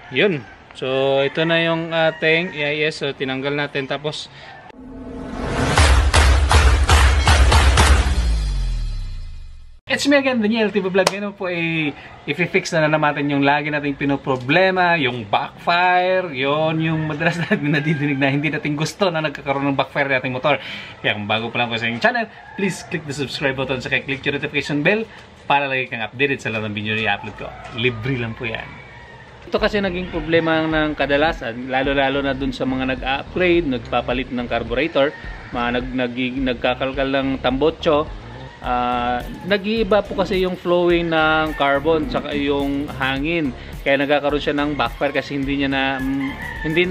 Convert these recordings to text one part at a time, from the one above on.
Yun. So, ito na yung ating EIS. So, tinanggal natin. Tapos, it's me again, Daniel TV Vlog. Ngayon po ay i-fix na naman yung lagi nating pinoproblema, yung backfire. Yon yung madalas natin nadidinig na hindi natin gusto na nagkakaroon ng backfire ng ating motor. Kaya kung bago pa lang ko sa inyong channel, please click the subscribe button at click yung notification bell para lagi kang updated sa lahat ng video na i-upload ko. Libre lang po yan. Ito kasi naging problema ng kadalasan, lalo-lalo na dun sa mga nag-upgrade, nagpapalit ng carburetor, nagkakalkal ng tambotso. Nag-iiba po kasi yung flowing ng carbon saka yung hangin, kaya nagkakaroon siya ng backfire kasi hindi na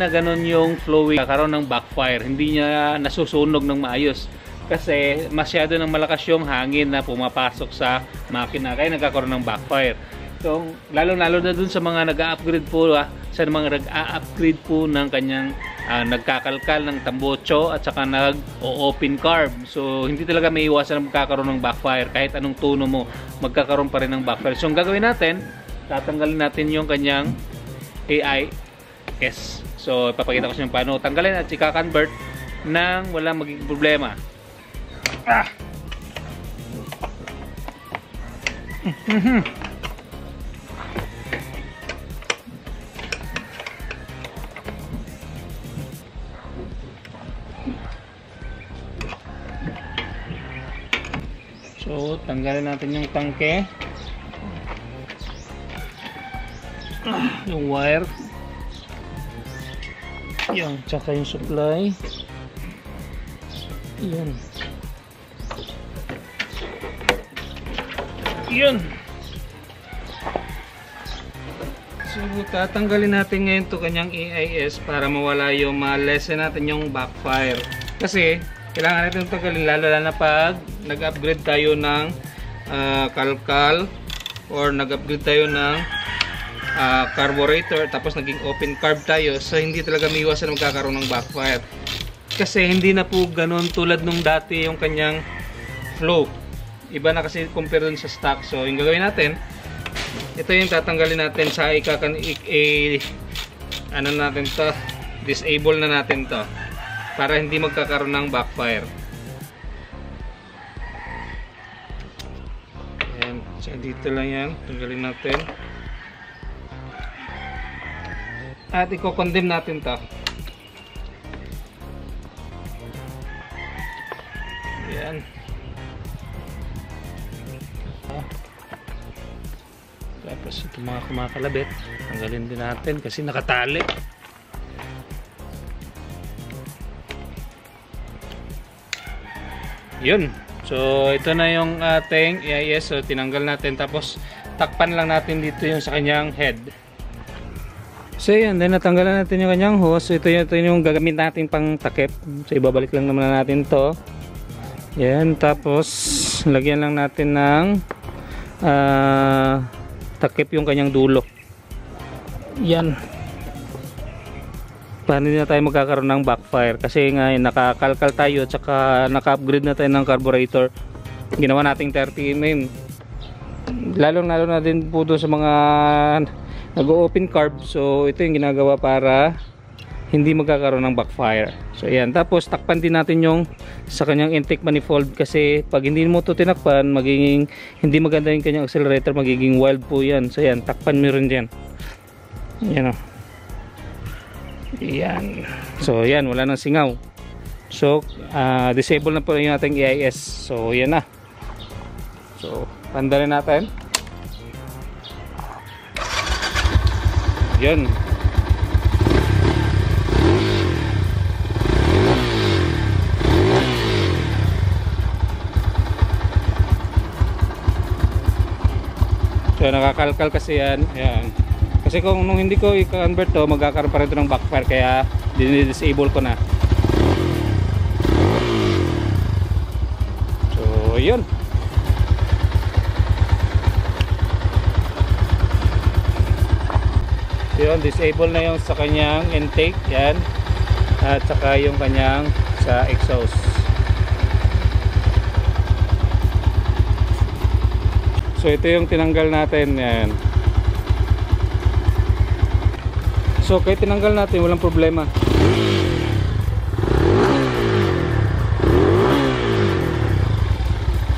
ganun yung flowing, nagkakaroon ng backfire, hindi niya nasusunog ng maayos kasi masyado ng malakas yung hangin na pumapasok sa makina, kaya nagkakaroon ng backfire. So, lalo-lalo na dun sa mga nag-a-upgrade po, sa mga nag-a-upgrade po ng kanyang nagkakalkal ng tambotso at saka nag-open carb. So, hindi talaga may iwasan na magkakaroon ng backfire. Kahit anong tono mo, magkakaroon pa rin ng backfire. So, ang gagawin natin, tatanggalin natin yung kanyang AIS. So, ipapakita ko sa inyo paano tanggalin at i-convert nang wala magiging problema. So, tanggalin natin yung tangke, yung wire, yung tsaka yung supply, yun. So, tatanggalin natin ngayon to kanyang AIS para mawala yung ma-lessen natin yung backfire. Kasi kailangan natin tanggalin, lalo na pag nag-upgrade tayo ng kalkal or nag-upgrade tayo ng carburetor tapos naging open carb tayo. So hindi talaga may iwasan na magkakaroon ng backfire kasi hindi na po ganun tulad nung dati yung kanyang flow. Iba na kasi compare dun sa stock. So yung gagawin natin, ito yung tatanggalin natin sa ano natin to, disable na natin to para hindi magkakaroon ng backfire. Ayan, so dito lang yan, tanggalin natin at i-condemn natin to. Ayan, tapos ito mga kumakalabit tanggalin din natin kasi nakatali. Yun. So, ito na yung ating AIS. So, tinanggal natin. Tapos, takpan lang natin dito yung sa kanyang head. So, yan. Then, natanggalan natin yung kanyang hose. So, ito yung gagamit natin pang takip. So, ibabalik lang naman natin to. Yan. Tapos, lagyan lang natin ng takip yung kanyang dulo. Yan. Para hindi na tayo magkakaroon ng backfire kasi nga nakakalkal tayo at saka naka-upgrade na tayo ng carburetor, ginawa nating 30mm, lalong na din po doon sa mga nag-open carb. So ito yung ginagawa para hindi magkakaroon ng backfire. So ayan, tapos takpan din natin yung sa kanyang intake manifold kasi pag hindi mo ito tinakpan, magiging hindi maganda yung kanyang accelerator, magiging wild po yan. So ayan, takpan mo rin dyan. Ayan o. Yan. So yan, wala nang singaw. So disable na po yung ating AIS. So yan na. So tandalin natin. Yan. So nakakalkal kasi yan. Yan. Kasi kung nung hindi ko i-convert to, magkakaroon pa rin ito ng backfire, kaya dinidisable ko na. So yun. Yun, disable na yung sa kanyang intake, yan. At saka yung kanyang sa exhaust. So ito yung tinanggal natin, yan. So kahit tinanggal natin, walang problema.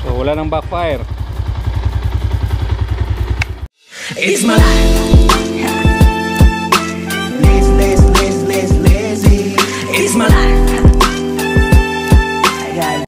So wala nang backfire. It's my life.